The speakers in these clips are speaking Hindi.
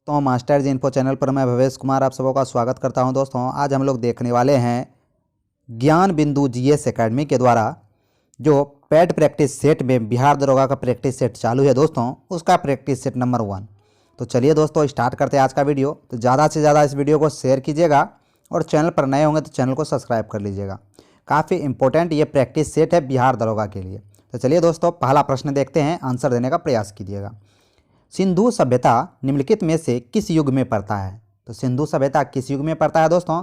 तो मास्टर जी इन्फो चैनल पर मैं भवेश कुमार आप सबों का स्वागत करता हूं। दोस्तों आज हम लोग देखने वाले हैं ज्ञान बिंदु जीएस एकेडमी के द्वारा जो पैड प्रैक्टिस सेट में बिहार दरोगा का प्रैक्टिस सेट चालू है दोस्तों, उसका प्रैक्टिस सेट नंबर 1। तो चलिए दोस्तों स्टार्ट करते हैं आज का वीडियो। तो ज़्यादा से ज़्यादा इस वीडियो को शेयर कीजिएगा और चैनल पर नए होंगे तो चैनल को सब्सक्राइब कर लीजिएगा। काफ़ी इंपॉर्टेंट ये प्रैक्टिस सेट है बिहार दरोगा के लिए। तो चलिए दोस्तों पहला प्रश्न देखते हैं, आंसर देने का प्रयास कीजिएगा। सिंधु सभ्यता निम्नलिखित में से किस युग में पड़ता है? तो सिंधु सभ्यता किस युग में पड़ता है दोस्तों?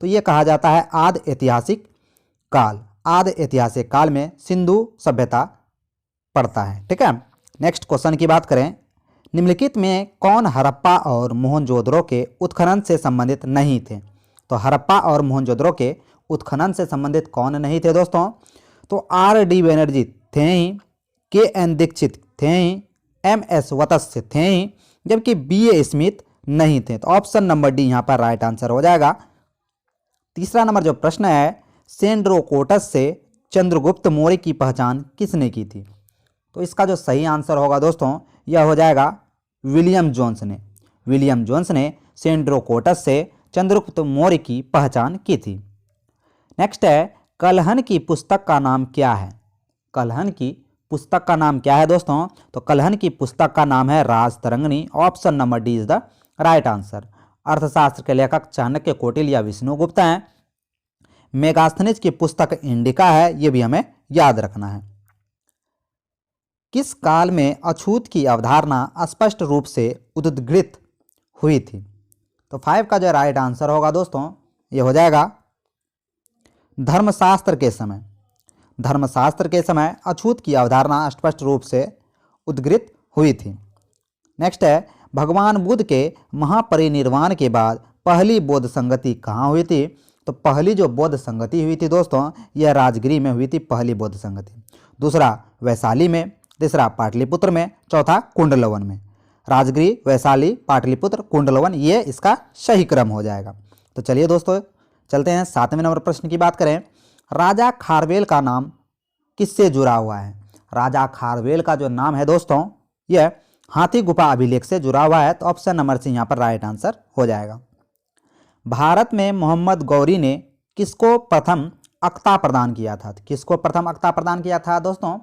तो ये कहा जाता है आदि ऐतिहासिक काल। आदि ऐतिहासिक काल में सिंधु सभ्यता पड़ता है। ठीक है, नेक्स्ट क्वेश्चन की बात करें, निम्नलिखित में कौन हड़प्पा और मोहनजोदड़ो के उत्खनन से संबंधित नहीं थे? तो हड़प्पा और मोहनजोदड़ो के उत्खनन से संबंधित कौन नहीं थे दोस्तों? तो R.D. बनर्जी थे ही, K.N. दीक्षित थे ही, M.S. वत्स्य थे ही, जबकि B.A. स्मिथ नहीं थे। तो ऑप्शन नंबर डी यहाँ पर राइट आंसर हो जाएगा। तीसरा नंबर जो प्रश्न है, सेंड्रोकोटस से चंद्रगुप्त मौर्य की पहचान किसने की थी? तो इसका जो सही आंसर होगा दोस्तों यह हो जाएगा विलियम जोन्स ने। विलियम जोन्स ने सेंड्रोकोटस से चंद्रगुप्त मौर्य की पहचान की थी। नेक्स्ट है, कलहन की पुस्तक का नाम क्या है? कलहन की पुस्तक का नाम क्या है दोस्तों? तो कलहन की पुस्तक का नाम है Rajatarangini. Option number D is the right answer. अर्थशास्त्र के लेखक चाणक्य, कौटिल्य या विष्णुगुप्त हैं। मेगास्थनीज की पुस्तक इंडिका है, ये भी हमें याद रखना है। किस काल में अछूत की अवधारणा स्पष्ट रूप से उद्घृत हुई थी? तो 5 का जो राइट आंसर होगा दोस्तों ये हो जाएगा धर्मशास्त्र के समय। धर्मशास्त्र के समय अछूत की अवधारणा स्पष्ट रूप से उद्घृत हुई थी। नेक्स्ट है, भगवान बुद्ध के महापरिनिर्वाण के बाद पहली बौद्ध संगति कहाँ हुई थी? तो पहली जो बौद्ध संगति हुई थी दोस्तों यह राजगिरी में हुई थी, पहली बौद्ध संगति। दूसरा वैशाली में, तीसरा पाटलिपुत्र में, चौथा कुंडलवन में। राजगिरी, वैशाली, पाटलिपुत्र, कुंडलवन, ये इसका सही क्रम हो जाएगा। तो चलिए दोस्तों चलते हैं 7वें नंबर प्रश्न की बात करें, राजा खारवेल का नाम किससे जुड़ा हुआ है? राजा खारवेल का जो नाम है दोस्तों यह हाथी गुफा अभिलेख से जुड़ा हुआ है। तो ऑप्शन नंबर सी यहाँ पर राइट आंसर हो जाएगा। भारत में मोहम्मद गौरी ने किसको प्रथम अक्ता प्रदान किया था? किसको प्रथम अक्ता प्रदान किया था दोस्तों?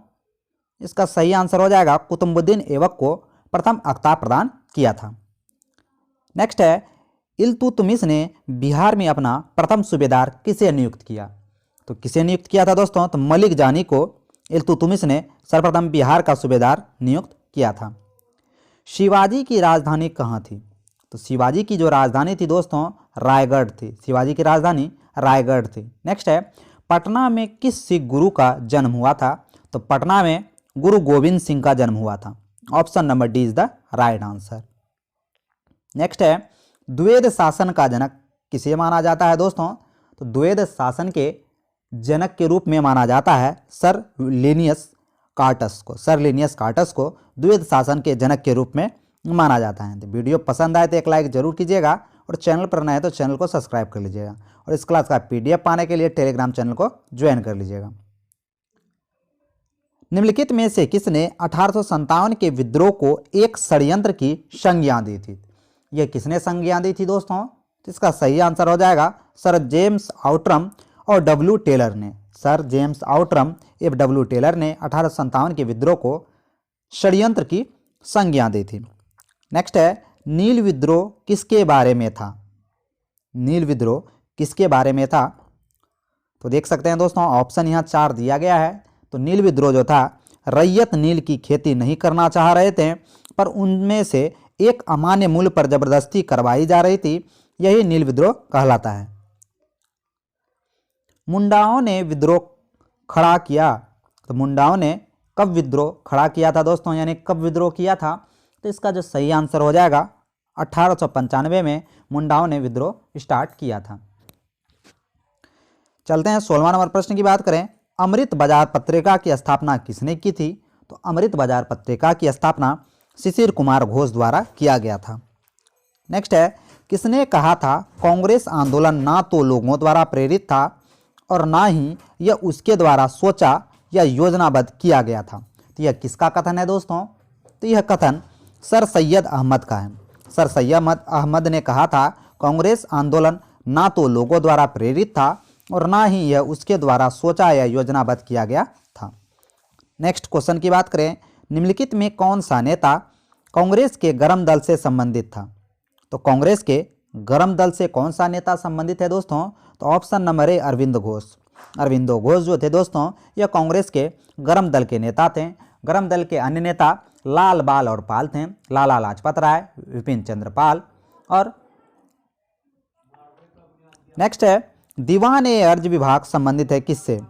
इसका सही आंसर हो जाएगा कुतुबुद्दीन ऐबक को प्रथम अक्ता प्रदान किया था। नेक्स्ट है, इल्तुतमिश ने बिहार में अपना प्रथम सूबेदार किसे नियुक्त किया? तो किसे नियुक्त किया था दोस्तों? तो मलिक जानी को इल्तुतमिश ने सर्वप्रथम बिहार का सूबेदार नियुक्त किया था। शिवाजी की राजधानी कहाँ थी? तो शिवाजी की जो राजधानी थी दोस्तों रायगढ़ थी। शिवाजी की राजधानी रायगढ़ थी। नेक्स्ट है, पटना में किस सिख गुरु का जन्म हुआ था? तो पटना में गुरु गोविंद सिंह का जन्म हुआ था। Option number D is the right answer. Next है, द्वैध शासन का जनक किसे माना जाता है दोस्तों? तो द्वैध शासन के जनक के रूप में माना जाता है सर लिनियस कार्टस को। सर लिनियस कार्टस को द्वैध शासन के जनक के रूप में माना जाता है। तो वीडियो पसंद आए तो एक लाइक जरूर कीजिएगा और चैनल पर नए हैं तो चैनल को सब्सक्राइब कर लीजिएगा और इस क्लास का PDF पाने के लिए टेलीग्राम चैनल को ज्वाइन कर लीजिएगा। निम्नलिखित में से किसने 1857 के विद्रोह को एक षड्यंत्र की संज्ञा दी थी? यह किसने संज्ञा दी थी दोस्तों? तो इसका सही आंसर हो जाएगा सर जेम्स आउट्रम और W. टेलर ने। सर जेम्स आउट्रम एवं W. टेलर ने 1857 के विद्रोह को षड्यंत्र की संज्ञा दी थी। नेक्स्ट है, नील विद्रोह किसके बारे में था? नील विद्रोह किसके बारे में था? तो देख सकते हैं दोस्तों ऑप्शन यहाँ 4 दिया गया है। तो नील विद्रोह जो था, रैयत नील की खेती नहीं करना चाह रहे थे पर उनमें से एक अमान्य मूल्य पर जबरदस्ती करवाई जा रही थी, यही नील विद्रोह कहलाता है। मुंडाओं ने विद्रोह खड़ा किया। तो मुंडाओं ने कब विद्रोह खड़ा किया था दोस्तों, यानी कब विद्रोह किया था? तो इसका जो सही आंसर हो जाएगा 1895 में मुंडाओं ने विद्रोह स्टार्ट किया था। चलते हैं 16वां नंबर प्रश्न की बात करें, अमृत बाजार पत्रिका की स्थापना किसने की थी? तो अमृत बाजार पत्रिका की स्थापना शिशिर कुमार घोष द्वारा किया गया था। नेक्स्ट है, किसने कहा था कांग्रेस आंदोलन ना तो लोगों द्वारा प्रेरित था और ना ही यह उसके द्वारा सोचा या योजनाबद्ध किया गया था? तो यह किसका कथन है दोस्तों? तो यह कथन सर सैयद अहमद का है। सर सैयद अहमद ने कहा था, कांग्रेस आंदोलन ना तो लोगों द्वारा प्रेरित था और ना ही यह उसके द्वारा सोचा या योजनाबद्ध किया गया था। नेक्स्ट क्वेश्चन की बात करें, निम्नलिखित में कौन सा नेता कांग्रेस के गर्म दल से संबंधित था? तो कांग्रेस के गर्म दल से कौन सा नेता संबंधित है दोस्तों? तो option number A Arvind Ghosh. Aurobindo Ghosh जो थे दोस्तों, यह कांग्रेस के गर्म दल के नेता थे। गर्म दल के अन्य नेता लाल बाल और पाल थे, लाला लाजपत राय, विपिन चंद्र पाल। और नेक्स्ट है, दीवाने अर्ज विभाग संबंधित है किससे?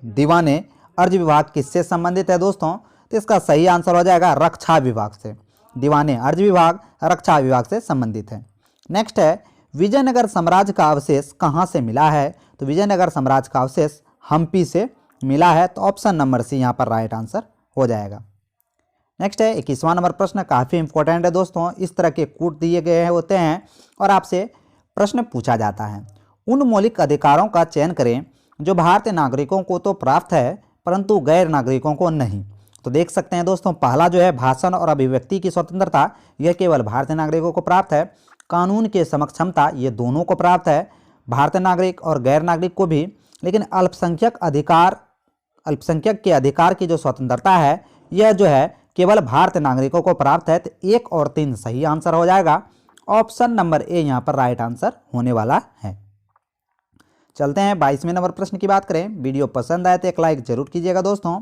दीवाने अर्ज विभाग किससे संबंधित है दोस्तों? तो इसका सही आंसर हो जाएगा रक्षा विभाग से। दीवाने अर्ज विभाग रक्षा विभाग से संबंधित है। नेक्स्ट है, विजयनगर साम्राज्य का अवशेष कहाँ से मिला है? तो विजयनगर साम्राज्य का अवशेष हम्पी से मिला है। तो ऑप्शन नंबर सी यहाँ पर राइट आंसर हो जाएगा। नेक्स्ट है 21वां नंबर प्रश्न, काफ़ी इंपॉर्टेंट है दोस्तों। इस तरह के कूट दिए गए होते हैं और आपसे प्रश्न पूछा जाता है। उन मौलिक अधिकारों का चयन करें जो भारतीय नागरिकों को तो प्राप्त है परंतु गैर नागरिकों को नहीं। तो देख सकते हैं दोस्तों, पहला जो है भाषण और अभिव्यक्ति की स्वतंत्रता, यह केवल भारतीय नागरिकों को प्राप्त है। कानून के समक्ष क्षमता, ये दोनों को प्राप्त है, भारतीय नागरिक और गैर नागरिक को भी। लेकिन अल्पसंख्यक के अधिकार की जो स्वतंत्रता है, यह जो है केवल भारतीय नागरिकों को प्राप्त है। तो 1 और 3 सही आंसर हो जाएगा। ऑप्शन नंबर ए यहाँ पर राइट आंसर होने वाला है। चलते हैं 22वें नंबर प्रश्न की बात करें। वीडियो पसंद आए तो एक लाइक जरूर कीजिएगा दोस्तों।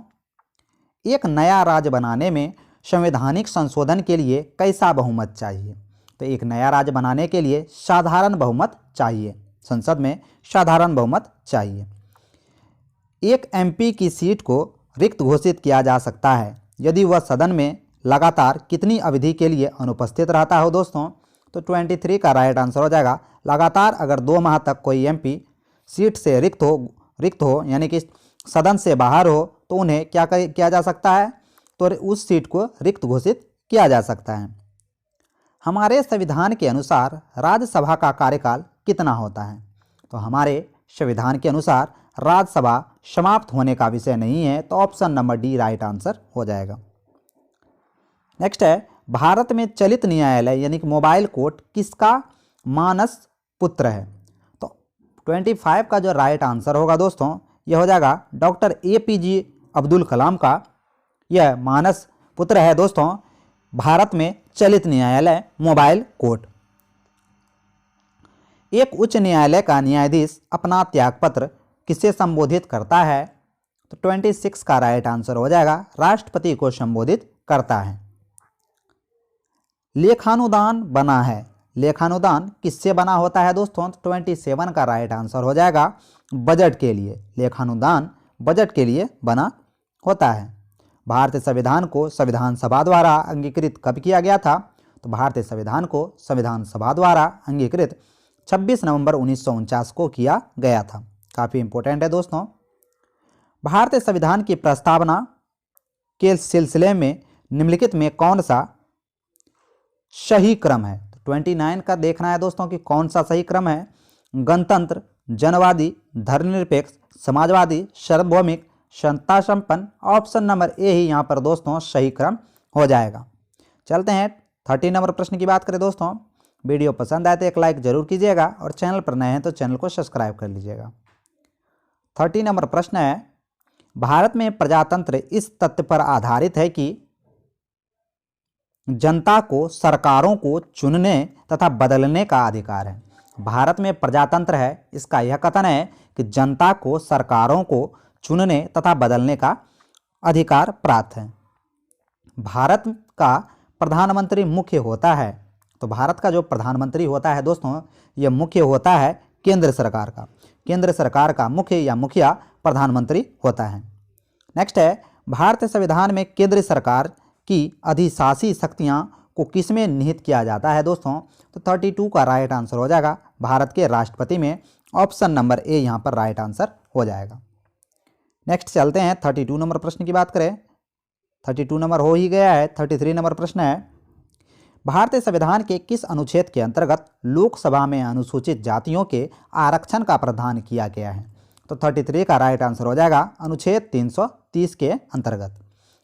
एक नया राज्य बनाने में संवैधानिक संशोधन के लिए कैसा बहुमत चाहिए? तो एक नया राज्य बनाने के लिए साधारण बहुमत चाहिए, संसद में साधारण बहुमत चाहिए। एक एमपी की सीट को रिक्त घोषित किया जा सकता है यदि वह सदन में लगातार कितनी अवधि के लिए अनुपस्थित रहता हो दोस्तों? तो 23 का राइट आंसर हो जाएगा। लगातार अगर 2 माह तक कोई एमपी सीट से रिक्त हो यानी कि सदन से बाहर हो तो उन्हें क्या किया जा सकता है? तो उस सीट को रिक्त घोषित किया जा सकता है। हमारे संविधान के अनुसार राज्यसभा का कार्यकाल कितना होता है? तो हमारे संविधान के अनुसार राज्यसभा समाप्त होने का विषय नहीं है। तो option number D right answer हो जाएगा। नेक्स्ट है, भारत में चलित न्यायालय यानी कि मोबाइल कोर्ट किसका मानस पुत्र है? तो 25 का जो राइट आंसर होगा दोस्तों, यह हो जाएगा डॉक्टर APJ अब्दुल कलाम का यह मानस पुत्र है दोस्तों। भारत में चलित न्यायालय मोबाइल कोर्ट। एक उच्च न्यायालय का न्यायाधीश अपना त्यागपत्र किससे संबोधित करता है? तो 26 का राइट आंसर हो जाएगा राष्ट्रपति को संबोधित करता है। लेखानुदान बना है, लेखानुदान किससे बना होता है दोस्तों? 27 का राइट आंसर हो जाएगा बजट के लिए। लेखानुदान बजट के लिए बना होता है। भारतीय संविधान को संविधान सभा द्वारा अंगीकृत कब किया गया था? तो भारतीय संविधान को संविधान सभा द्वारा अंगीकृत 26 नवंबर 1949 को किया गया था। काफ़ी इंपॉर्टेंट है दोस्तों। भारतीय संविधान की प्रस्तावना के सिलसिले में निम्नलिखित में कौन सा सही क्रम है? तो 29 का देखना है दोस्तों कि कौन सा सही क्रम है। गणतंत्र, जनवादी, धर्मनिरपेक्ष, समाजवादी, सार्वभौमिक, क्षमता संपन्न। ऑप्शन नंबर ए ही यहाँ पर दोस्तों सही क्रम हो जाएगा। चलते हैं 30 नंबर प्रश्न की बात करें दोस्तों। वीडियो पसंद आए तो एक लाइक जरूर कीजिएगा और चैनल पर नए हैं तो चैनल को सब्सक्राइब कर लीजिएगा। 30 नंबर प्रश्न है, भारत में प्रजातंत्र इस तथ्य पर आधारित है कि जनता को सरकारों को चुनने तथा बदलने का अधिकार है। भारत में प्रजातंत्र है, इसका यह कथन है कि जनता को सरकारों को चुनने तथा बदलने का अधिकार प्राप्त है। भारत का प्रधानमंत्री मुख्य होता है। तो भारत का जो प्रधानमंत्री होता है दोस्तों, यह मुख्य होता है केंद्र सरकार का। केंद्र सरकार का मुख्य या मुखिया प्रधानमंत्री होता है। नेक्स्ट है, भारतीय संविधान में केंद्र सरकार की अधिशासी शक्तियां को किसमें निहित किया जाता है दोस्तों? तो 32 का राइट आंसर हो जाएगा भारत के राष्ट्रपति में। ऑप्शन नंबर ए यहाँ पर राइट आंसर हो जाएगा। नेक्स्ट चलते हैं 32 नंबर प्रश्न की बात करें। 32 नंबर हो ही गया है। 33 नंबर प्रश्न है, भारतीय संविधान के किस अनुच्छेद के अंतर्गत लोकसभा में अनुसूचित जातियों के आरक्षण का प्रावधान किया गया है? तो 33 का राइट आंसर हो जाएगा अनुच्छेद 330 के अंतर्गत।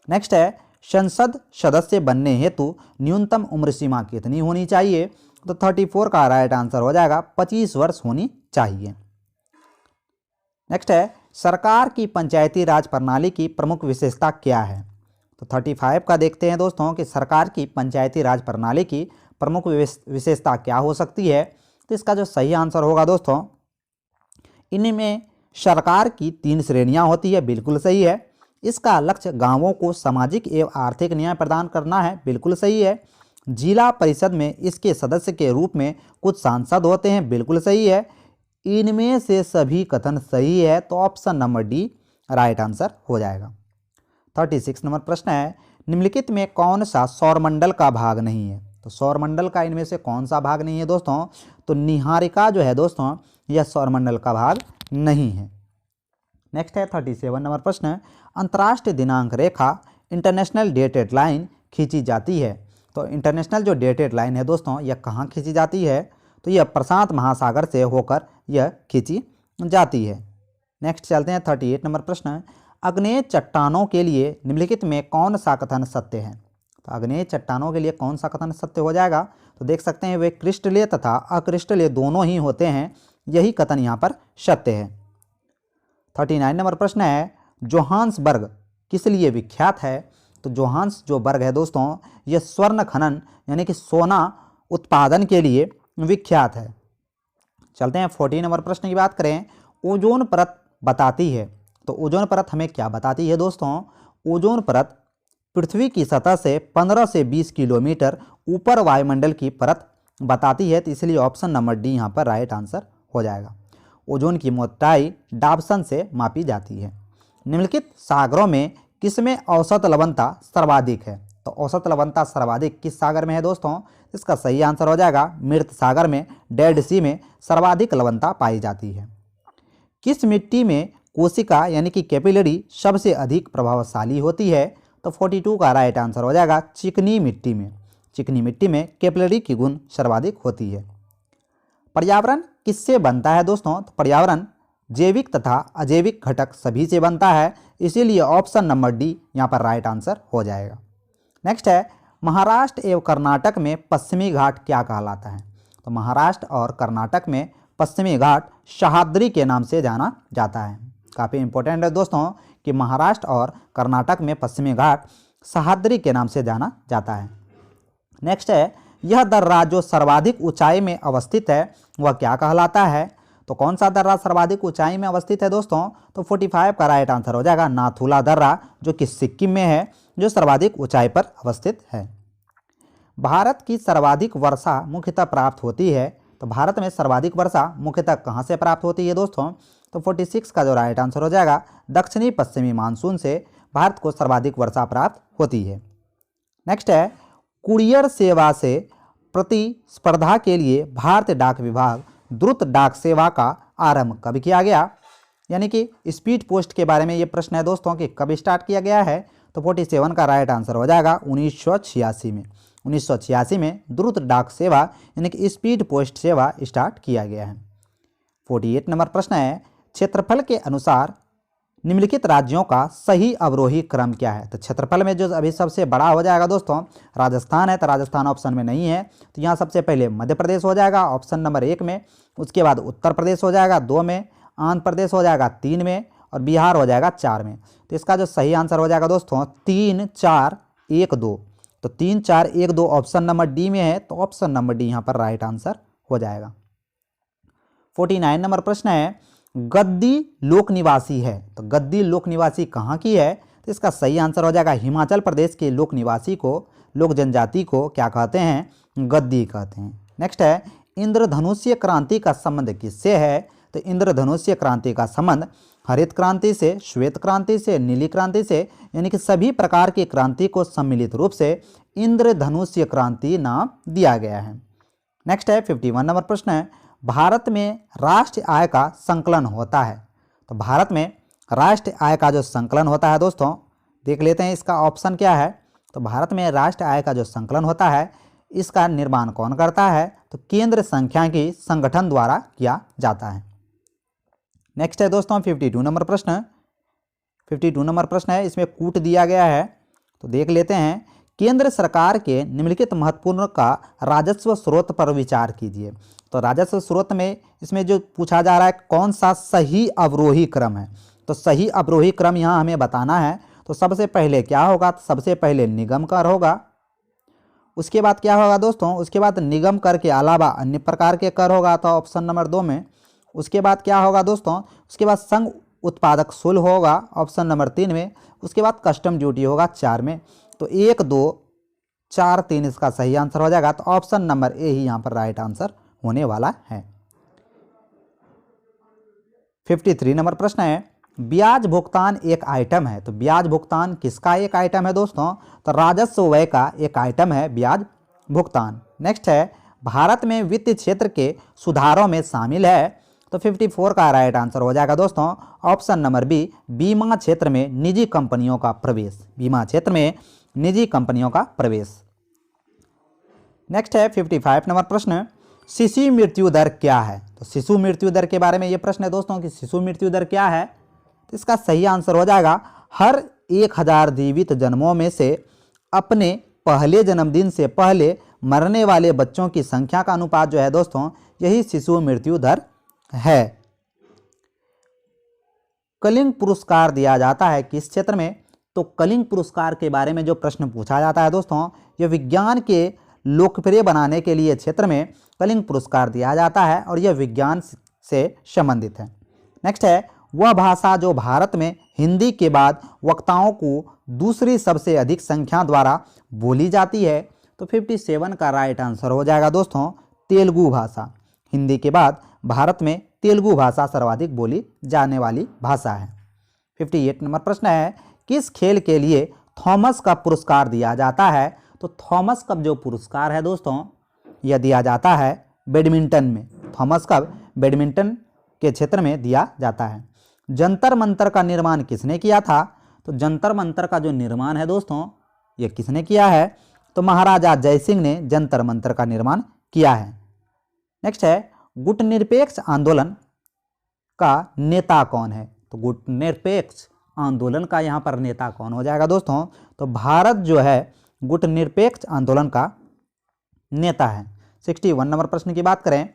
नेक्स्ट है, संसद सदस्य बनने हेतु न्यूनतम उम्र सीमा कितनी होनी चाहिए? तो 34 का राइट आंसर हो जाएगा, 25 वर्ष होनी चाहिए। नेक्स्ट है, सरकार की पंचायती राज प्रणाली की प्रमुख विशेषता क्या है? तो 35 का देखते हैं दोस्तों कि सरकार की पंचायती राज प्रणाली की प्रमुख विशेषता क्या हो सकती है। तो इसका जो सही आंसर होगा दोस्तों, इनमें सरकार की 3 श्रेणियां होती है, बिल्कुल सही है। इसका लक्ष्य गांवों को सामाजिक एवं आर्थिक न्याय प्रदान करना है, बिल्कुल सही है। जिला परिषद में इसके सदस्य के रूप में कुछ सांसद होते हैं, बिल्कुल सही है। इनमें से सभी कथन सही है, तो option number D right answer हो जाएगा। 36 नंबर प्रश्न है, निम्नलिखित में कौन सा सौरमंडल का भाग नहीं है? तो सौरमंडल का इनमें से कौन सा भाग नहीं है दोस्तों? तो निहारिका जो है दोस्तों, यह सौरमंडल का भाग नहीं है। नेक्स्ट है 37 नंबर प्रश्न, अंतर्राष्ट्रीय दिनांक रेखा इंटरनेशनल डेटेड लाइन खींची जाती है। तो इंटरनेशनल जो डेटेड लाइन है दोस्तों, यह कहाँ खींची जाती है? तो यह प्रशांत महासागर से होकर यह खींची जाती है। नेक्स्ट चलते हैं 38 नंबर प्रश्न, आग्नेय चट्टानों के लिए निम्नलिखित में कौन सा कथन सत्य है? तो आग्नेय चट्टानों के लिए कौन सा कथन सत्य हो जाएगा? तो देख सकते हैं वे क्रिस्टलीय तथा अक्रिस्टलीय दोनों ही होते हैं, यही कथन यहाँ पर सत्य है। 39 नंबर प्रश्न है, जोहान्सबर्ग किस लिए विख्यात है? तो जोहान्स जो बर्ग है दोस्तों, यह स्वर्ण खनन यानी कि सोना उत्पादन के लिए विख्यात है। चलते हैं 40 नंबर प्रश्न की बात करें, ओजोन परत बताती है। तो ओजोन परत हमें क्या बताती है दोस्तों? ओजोन परत पृथ्वी की सतह से 15 से 20 किलोमीटर ऊपर वायुमंडल की परत बताती है, तो इसलिए ऑप्शन नंबर डी यहाँ पर राइट आंसर हो जाएगा। ओजोन की मोटाई डाप्सन से मापी जाती है। निम्नलिखित सागरों में किसमें औसत लवणता सर्वाधिक है? तो औसत लवणता सर्वाधिक किस सागर में है दोस्तों? इसका सही आंसर हो जाएगा मृत सागर में, डेड सी में सर्वाधिक लवणता पाई जाती है। किस मिट्टी में कोशिका यानी कि कैपिलरी सबसे अधिक प्रभावशाली होती है? तो 42 का राइट आंसर हो जाएगा चिकनी मिट्टी में। चिकनी मिट्टी में कैपिलरी की गुण सर्वाधिक होती है। पर्यावरण किससे बनता है दोस्तों? तो पर्यावरण जैविक तथा अजैविक घटक सभी से बनता है, इसीलिए ऑप्शन नंबर डी यहाँ पर राइट आंसर हो जाएगा। नेक्स्ट है, महाराष्ट्र एवं कर्नाटक में पश्चिमी घाट क्या कहलाता है? तो महाराष्ट्र और कर्नाटक में पश्चिमी घाट सह्याद्री के नाम से जाना जाता है। काफ़ी इंपॉर्टेंट है दोस्तों कि महाराष्ट्र और कर्नाटक में पश्चिमी घाट सह्याद्री के नाम से जाना जाता है। नेक्स्ट है, यह दर्रा जो सर्वाधिक ऊंचाई में अवस्थित है वह क्या कहलाता है? तो कौन सा दर्रा सर्वाधिक ऊंचाई में अवस्थित है दोस्तों? तो 45 का राइट आंसर हो जाएगा नाथुला दर्रा, जो कि सिक्किम में है, जो सर्वाधिक ऊंचाई पर अवस्थित है। भारत की सर्वाधिक वर्षा मुख्यतः प्राप्त होती है। तो भारत में सर्वाधिक वर्षा मुख्यतः कहाँ से प्राप्त होती है दोस्तों? तो 46 का जो राइट आंसर हो जाएगा दक्षिणी पश्चिमी मानसून से भारत को सर्वाधिक वर्षा प्राप्त होती है। नेक्स्ट है, कुरियर सेवा से प्रतिस्पर्धा के लिए भारतीय डाक विभाग द्रुत डाक सेवा का आरंभ कब किया गया? यानी कि स्पीड पोस्ट के बारे में ये प्रश्न है दोस्तों कि कब स्टार्ट किया गया है? तो 47 का राइट आंसर हो जाएगा 1986 में। 1986 में द्रुत डाक सेवा यानी कि स्पीड पोस्ट सेवा स्टार्ट किया गया है। 48 नंबर प्रश्न है, क्षेत्रफल के अनुसार निम्नलिखित राज्यों का सही अवरोही क्रम क्या है? तो क्षेत्रफल में जो अभी सबसे बड़ा हो जाएगा दोस्तों राजस्थान है, तो राजस्थान ऑप्शन में नहीं है, तो यहाँ सबसे पहले मध्य प्रदेश हो जाएगा ऑप्शन नंबर 1 में, उसके बाद उत्तर प्रदेश हो जाएगा 2 में, आंध्र प्रदेश हो जाएगा 3 में और बिहार हो जाएगा 4 में। तो इसका जो सही आंसर हो जाएगा दोस्तों 3, 4, 1, 2। तो 3, 4, 1, 2 ऑप्शन नंबर डी में है, तो ऑप्शन नंबर डी यहाँ पर राइट आंसर हो जाएगा। 49 नंबर प्रश्न है, गद्दी लोक निवासी है। तो गद्दी लोक निवासी कहाँ की है? तो इसका सही आंसर हो जाएगा हिमाचल प्रदेश के लोक निवासी को, लोक जनजाति को क्या कहते हैं? गद्दी कहते हैं। नेक्स्ट है, इंद्रधनुष्य क्रांति का संबंध किससे है? तो इंद्रधनुष्य क्रांति का संबंध हरित क्रांति से, श्वेत क्रांति से, नीली क्रांति से, यानी कि सभी प्रकार की क्रांति को सम्मिलित रूप से इंद्रधनुष्य क्रांति नाम दिया गया है। नेक्स्ट है 51 नंबर प्रश्न है, भारत में राष्ट्रीय आय का संकलन होता है। तो भारत में राष्ट्रीय आय का जो संकलन होता है दोस्तों, देख लेते हैं इसका ऑप्शन क्या है। तो भारत में राष्ट्रीय आय का जो संकलन होता है, इसका निर्माण कौन करता है? तो केंद्र सांख्यिकी संगठन द्वारा किया जाता है। नेक्स्ट है दोस्तों 52 नंबर प्रश्न। 52 नंबर प्रश्न है, इसमें कूट दिया गया है। तो देख लेते हैं, केंद्र सरकार के निम्नलिखित महत्वपूर्ण का राजस्व स्रोत पर विचार कीजिए। तो राजस्व स्रोत में इसमें जो पूछा जा रहा है कौन सा सही अवरोही क्रम है, तो सही अवरोही क्रम यहाँ हमें बताना है। तो सबसे पहले क्या होगा, तो सबसे पहले निगम कर होगा, उसके बाद क्या होगा दोस्तों, उसके बाद निगम कर के अलावा अन्य प्रकार के कर होगा, तो ऑप्शन नंबर 2 में। उसके बाद क्या होगा दोस्तों, उसके बाद संघ उत्पादक शुल्क होगा ऑप्शन नंबर 3 में। उसके बाद कस्टम ड्यूटी होगा 4 में। तो 1, 2, 4, 3 इसका सही आंसर हो जाएगा। तो ऑप्शन नंबर ए ही यहाँ पर राइट आंसर होने वाला है। 53 नंबर प्रश्न है, ब्याज भुगतान एक आइटम है। तो ब्याज भुगतान किसका एक आइटम है दोस्तों, तो राजस्व व्यय का एक आइटम है ब्याज भुगतान। नेक्स्ट है, भारत में वित्त क्षेत्र के सुधारों में शामिल है। तो 54 का राइट आंसर हो जाएगा दोस्तों ऑप्शन नंबर बी, बीमा क्षेत्र में निजी कंपनियों का प्रवेश। बीमा क्षेत्र में निजी कंपनियों का प्रवेश। नेक्स्ट है 55 नंबर प्रश्न, शिशु मृत्यु दर क्या है। तो शिशु मृत्यु दर के बारे में ये प्रश्न है दोस्तों कि शिशु मृत्यु दर क्या है। तो इसका सही आंसर हो जाएगा, हर 1000 जीवित जन्मों में से अपने पहले जन्मदिन से पहले मरने वाले बच्चों की संख्या का अनुपात जो है दोस्तों, यही शिशु मृत्यु दर है। कलिंग पुरस्कार दिया जाता है किस क्षेत्र में। तो कलिंग पुरस्कार के बारे में जो प्रश्न पूछा जाता है दोस्तों, यह विज्ञान के लोकप्रिय बनाने के लिए क्षेत्र में कलिंग पुरस्कार दिया जाता है और यह विज्ञान से संबंधित है। नेक्स्ट है, वह भाषा जो भारत में हिंदी के बाद वक्ताओं को दूसरी सबसे अधिक संख्या द्वारा बोली जाती है। तो 57 का राइट आंसर हो जाएगा दोस्तों तेलुगु भाषा। हिंदी के बाद भारत में तेलुगु भाषा सर्वाधिक बोली जाने वाली भाषा है। 58 नंबर प्रश्न है, किस खेल के लिए थॉमस कप पुरस्कार दिया जाता है। तो थॉमस कप जो पुरस्कार है दोस्तों, यह दिया जाता है बैडमिंटन में। थॉमस कप बैडमिंटन के क्षेत्र में दिया जाता है। जंतर मंतर का निर्माण किसने किया था। तो जंतर मंतर का जो निर्माण है दोस्तों, यह किसने किया है। तो महाराजा जयसिंह ने जंतर मंतर का निर्माण किया है। नेक्स्ट है, गुटनिरपेक्ष आंदोलन का नेता कौन है। तो गुटनिरपेक्ष आंदोलन का यहाँ पर नेता कौन हो जाएगा दोस्तों। तो भारत जो है गुटनिरपेक्ष आंदोलन का नेता है। 61 नंबर प्रश्न की बात करें,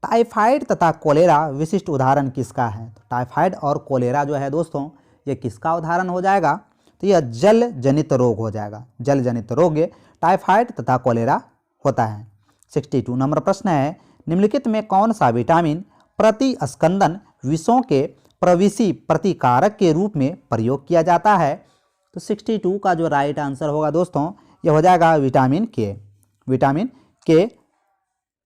टाइफाइड तथा कोलेरा विशिष्ट उदाहरण किसका है। तो टाइफाइड और कोलेरा जो है दोस्तों, ये किसका उदाहरण हो जाएगा। तो यह जल जनित रोग हो जाएगा। जल जनित रोग टाइफाइड तथा कोलेरा होता है। 62 नंबर प्रश्न है, निम्नलिखित में कौन सा विटामिन प्रतिस्कंदन विषों के प्रवेशी प्रतिकारक के रूप में प्रयोग किया जाता है। तो 62 का जो राइट आंसर होगा दोस्तों, यह हो जाएगा विटामिन के। विटामिन के।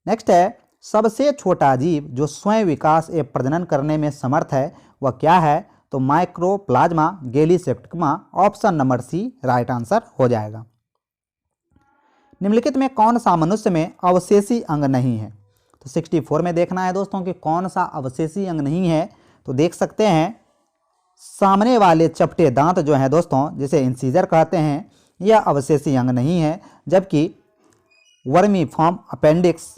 नेक्स्ट है, सबसे छोटा जीव जो स्वयं विकास एवं प्रजनन करने में समर्थ है वह क्या है। तो mycoplasma gallisepticum option number C right answer हो जाएगा। निम्नलिखित में कौन सा मनुष्य में अवशेषी अंग नहीं है। तो 64 में देखना है दोस्तों कि कौन सा अवशेषी अंग नहीं है। तो देख सकते हैं, सामने वाले चपटे दांत जो हैं दोस्तों, जिसे इंसीजर कहते हैं, यह अवशेषी अंग नहीं है। जबकि वर्मीफॉर्म अपेंडिक्स,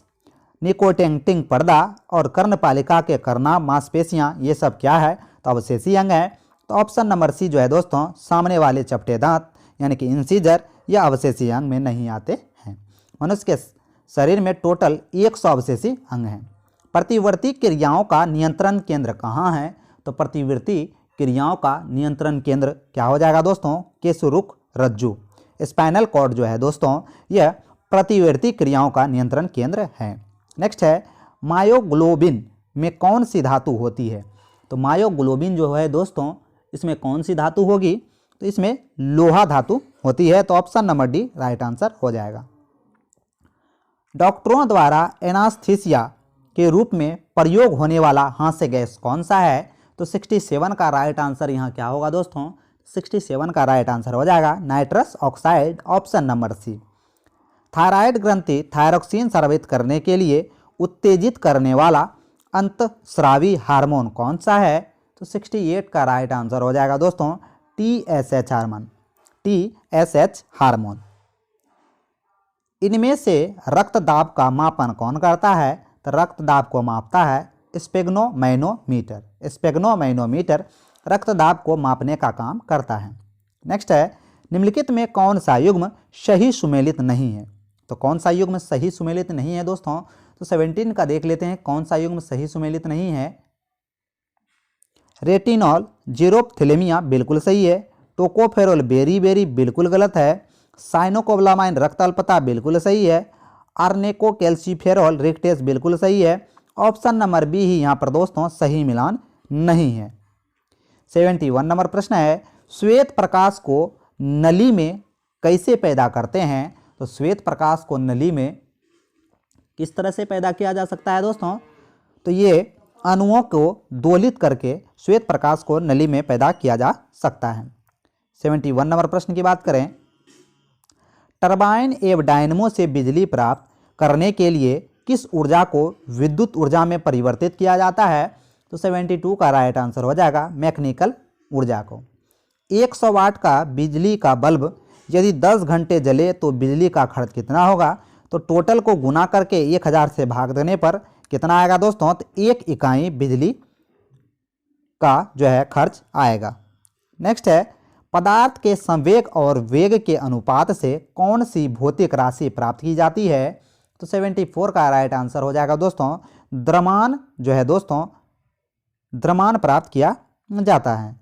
निकोटेंटिंग पर्दा और कर्णपालिका के कर्णा मांसपेशियां, ये सब क्या है। तो अवशेषी अंग है। तो ऑप्शन नंबर सी जो है दोस्तों, सामने वाले चपटे दांत यानी कि इंसीजर, यह अवशेषी अंग में नहीं आते हैं। मनुष्य के शरीर में टोटल 100 अवशेषी अंग हैं। प्रतिवर्ती क्रियाओं का नियंत्रण केंद्र कहाँ है। तो प्रतिवर्ती क्रियाओं का नियंत्रण केंद्र क्या हो जाएगा दोस्तों, केशरुख रज्जु। स्पाइनल कॉर्ड जो है दोस्तों, यह प्रतिवर्ती क्रियाओं का नियंत्रण केंद्र है। नेक्स्ट है, मायोग्लोबिन में कौन सी धातु होती है। तो मायोग्लोबिन जो है दोस्तों, इसमें कौन सी धातु होगी। तो इसमें लोहा धातु होती है। तो option number D right answer हो जाएगा। डॉक्टरों द्वारा एनास्थीसिया के रूप में प्रयोग होने वाला हास्य गैस कौन सा है। तो 67 का राइट आंसर यहाँ क्या होगा दोस्तों, 67 का राइट आंसर हो जाएगा nitrous oxide option number C. Thyroid ग्रंथि थायरोक्सिन स्रावित करने के लिए उत्तेजित करने वाला अंतस्रावी हार्मोन कौन सा है। तो 68 का राइट आंसर हो जाएगा दोस्तों TSH हार्मोन। TSH hormone. इनमें से रक्तदाब का मापन कौन करता है। तो रक्तदाब को मापता है स्पेग्नोमैनोमीटर। स्पेग्नोमैनोमीटर रक्तदाब को मापने का काम करता है। नेक्स्ट है, निम्नलिखित में कौन सा युग्म सही सुमेलित नहीं है? तो कौन सा युग्म सही सुमेलित नहीं है दोस्तों? तो 17 का देख लेते हैं कौन सा युग्म सही सुमेलित नहीं है। रेटिनॉल जीरोप्थिलेमिया बिल्कुल सही है। टोकोफेरोल बेरी बिल्कुल गलत है। साइनोकोबालामाइन रक्त अल्पता बिल्कुल सही है। आर्नेको कैल्सीफेरॉल रिक्टेस बिल्कुल सही है। ऑप्शन नंबर बी ही यहाँ पर दोस्तों सही मिलान नहीं है। 71 नंबर प्रश्न है, श्वेत प्रकाश को नली में कैसे पैदा करते हैं? तो श्वेत प्रकाश को नली में किस तरह से पैदा किया जा सकता है दोस्तों? तो ये अणुओं को दोलित करके श्वेत प्रकाश को नली में पैदा किया जा सकता है। 71 नंबर प्रश्न की बात करें, टरबाइन एवं डायनमो से बिजली प्राप्त करने के लिए किस ऊर्जा को विद्युत ऊर्जा में परिवर्तित किया जाता है? तो 72 का राइट आंसर हो जाएगा मैकेनिकल ऊर्जा को। 100 वाट का बिजली का बल्ब यदि 10 घंटे जले तो बिजली का खर्च कितना होगा? तो टोटल को गुना करके 1000 से भाग देने पर कितना आएगा दोस्तों? तो 1 इकाई बिजली का जो है खर्च आएगा। नेक्स्ट है, पदार्थ के संवेग और वेग के अनुपात से कौन सी भौतिक राशि प्राप्त की जाती है? तो 74 का राइट आंसर हो जाएगा दोस्तों द्रव्यमान जो है दोस्तों द्रव्यमान प्राप्त किया जाता है।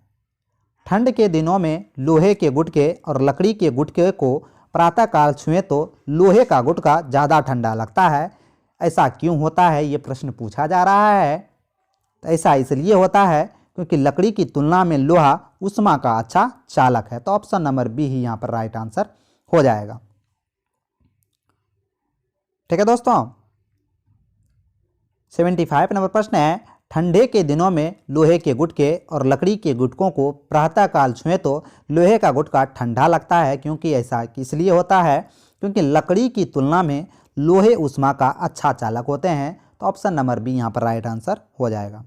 ठंड के दिनों में लोहे के गुटके और लकड़ी के गुटके को प्रातःकाल छुएं तो लोहे का गुटका ज़्यादा ठंडा लगता है, ऐसा क्यों होता है? ये प्रश्न पूछा जा रहा है। तो ऐसा इसलिए होता है क्योंकि लकड़ी की तुलना में लोहा ऊष्मा का अच्छा चालक है। तो ऑप्शन नंबर बी ही यहाँ पर राइट आंसर हो जाएगा। ठीक है दोस्तों। 75 नंबर प्रश्न है, ठंडे के दिनों में लोहे के गुटके और लकड़ी के गुटकों को प्रातःकाल छुएं तो लोहे का गुटका ठंडा लगता है, क्योंकि ऐसा इसलिए होता है क्योंकि लकड़ी की तुलना में लोहे ऊष्मा का अच्छा चालक होते हैं। तो ऑप्शन नंबर बी यहाँ पर राइट आंसर हो जाएगा।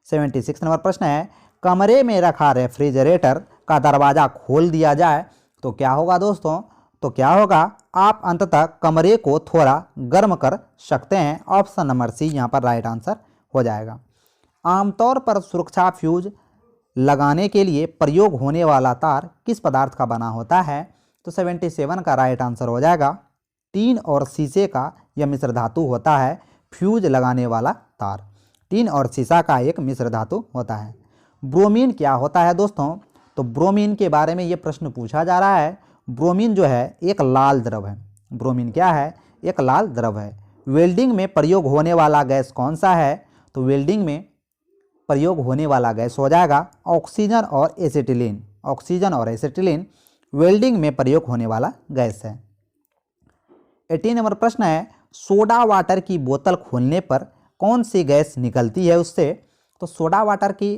76 नंबर प्रश्न है, कमरे में रखा रेफ्रिजरेटर का दरवाज़ा खोल दिया जाए तो क्या होगा दोस्तों? तो क्या होगा? आप अंततः कमरे को थोड़ा गर्म कर सकते हैं। ऑप्शन नंबर सी यहाँ पर राइट आंसर हो जाएगा। आमतौर पर सुरक्षा फ्यूज लगाने के लिए प्रयोग होने वाला तार किस पदार्थ का बना होता है? तो 77 का राइट आंसर हो जाएगा टीन और शीशे का यह मिश्र धातु होता है फ्यूज लगाने वाला तार। टीन और शीशा का एक मिश्र धातु होता है। ब्रोमीन क्या होता है दोस्तों? तो ब्रोमीन के बारे में ये प्रश्न पूछा जा रहा है। ब्रोमीन जो है एक लाल द्रव है। ब्रोमीन क्या है? एक लाल द्रव है। वेल्डिंग में प्रयोग होने वाला गैस कौन सा है? तो वेल्डिंग में प्रयोग होने वाला गैस हो जाएगा ऑक्सीजन और एसिटिलीन। ऑक्सीजन और एसिटिलीन वेल्डिंग में प्रयोग होने वाला गैस है। 18 नंबर प्रश्न है, सोडा वाटर की बोतल खोलने पर कौन सी गैस निकलती है उससे? तो सोडा वाटर की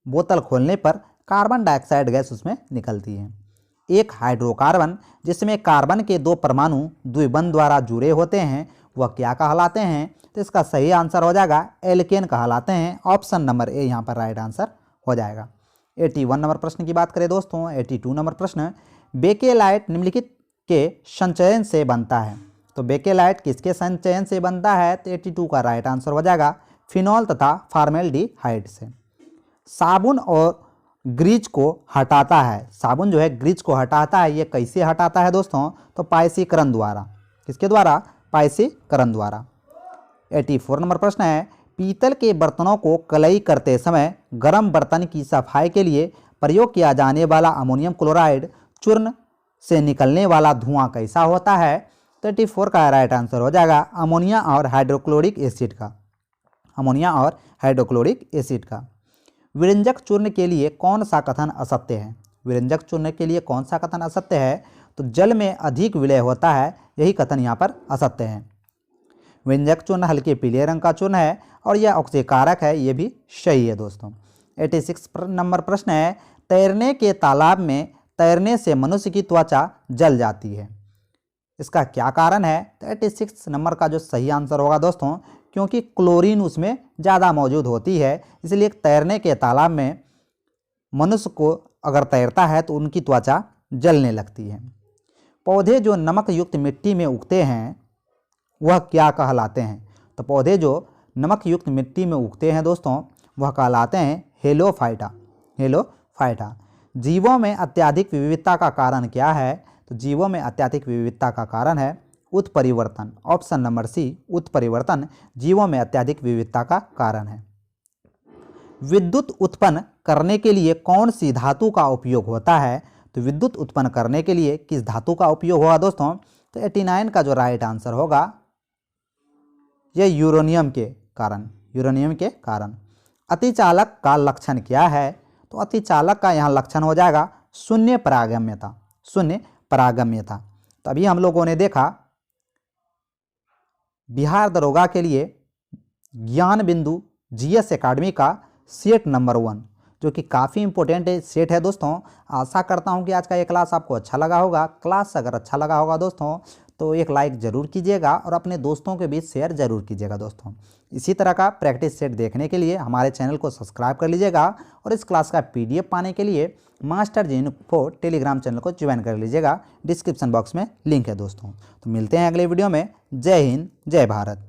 बोतल खोलने पर कार्बन डाइऑक्साइड गैस उसमें निकलती है। एक हाइड्रोकार्बन जिसमें कार्बन के 2 परमाणु द्विबंध द्वारा जुड़े होते हैं वह क्या कहलाते हैं? तो इसका सही आंसर हो जाएगा एल्केन कहलाते हैं। ऑप्शन नंबर ए यहाँ पर राइट आंसर हो जाएगा। 81 नंबर प्रश्न की बात करें दोस्तों, 82 नंबर प्रश्न, बेकेलाइट निम्नलिखित के संचयन से बनता है। तो बेकेलाइट किसके संचयन से बनता है? तो 82 का राइट आंसर हो जाएगा फिनॉल तथा फॉर्मेल्डिहाइड से। साबुन और ग्रीज को हटाता है। साबुन जो है ग्रीज को हटाता है, ये कैसे हटाता है दोस्तों? तो पायसीकरण द्वारा। किसके द्वारा? पायसीकरण द्वारा। 84 नंबर प्रश्न है, पीतल के बर्तनों को कलई करते समय गर्म बर्तन की सफाई के लिए प्रयोग किया जाने वाला अमोनियम क्लोराइड चूर्ण से निकलने वाला धुआं कैसा होता है? 34 का राइट आंसर हो जाएगा अमोनिया और हाइड्रोक्लोरिक एसिड का। अमोनिया और हाइड्रोक्लोरिक एसिड का। विरंजक चूर्ण के लिए कौन सा कथन असत्य है? विरंजक चूर्ण के लिए कौन सा कथन असत्य है? तो जल में अधिक विलय होता है, यही कथन यहाँ पर असत्य है। विरंजक चूर्ण हल्के पीले रंग का चूर्ण है और यह ऑक्सीकारक है, ये भी सही है दोस्तों। 86 नंबर प्रश्न है, तैरने के तालाब में तैरने से मनुष्य की त्वचा जल जाती है, इसका क्या कारण है? तो 86 नंबर का जो सही आंसर होगा दोस्तों, क्योंकि क्लोरीन उसमें ज़्यादा मौजूद होती है, इसलिए तैरने के तालाब में मनुष्य को अगर तैरता है तो उनकी त्वचा जलने लगती है। पौधे जो नमक युक्त मिट्टी में उगते हैं वह क्या कहलाते हैं? तो पौधे जो नमक युक्त मिट्टी में उगते हैं दोस्तों वह कहलाते हैं हेलोफाइटा। हेलोफाइटा। जीवों में अत्यधिक विविधता का कारण क्या है? तो जीवों में अत्यधिक विविधता का कारण है उत्परिवर्तन। ऑप्शन नंबर सी, उत्परिवर्तन जीवों में अत्यधिक विविधता का कारण है। विद्युत उत्पन्न करने के लिए कौन सी धातु का उपयोग होता है? तो विद्युत उत्पन्न करने के लिए किस धातु का उपयोग होगा दोस्तों? तो 89 का जो राइट आंसर होगा यह यूरेनियम के कारण, यूरेनियम के कारण। अतिचालक का लक्षण क्या है? तो अतिचालक का यहाँ लक्षण हो जाएगा शून्य परागम्यता, शून्य परागम्यता। तो अभी हम लोगों ने देखा बिहार दरोगा के लिए ज्ञान बिंदु जीएस एकेडमी का सेट नंबर 1, जो कि काफ़ी इंपॉर्टेंट सेट है दोस्तों। आशा करता हूं कि आज का ये क्लास आपको अच्छा लगा होगा। क्लास अगर अच्छा लगा होगा दोस्तों तो एक लाइक ज़रूर कीजिएगा और अपने दोस्तों के बीच शेयर ज़रूर कीजिएगा दोस्तों। इसी तरह का प्रैक्टिस सेट देखने के लिए हमारे चैनल को सब्सक्राइब कर लीजिएगा और इस क्लास का PDF पाने के लिए मास्टर जी इन्फो टेलीग्राम चैनल को ज्वाइन कर लीजिएगा। डिस्क्रिप्शन बॉक्स में लिंक है दोस्तों। तो मिलते हैं अगले वीडियो में। जय हिंद, जय भारत।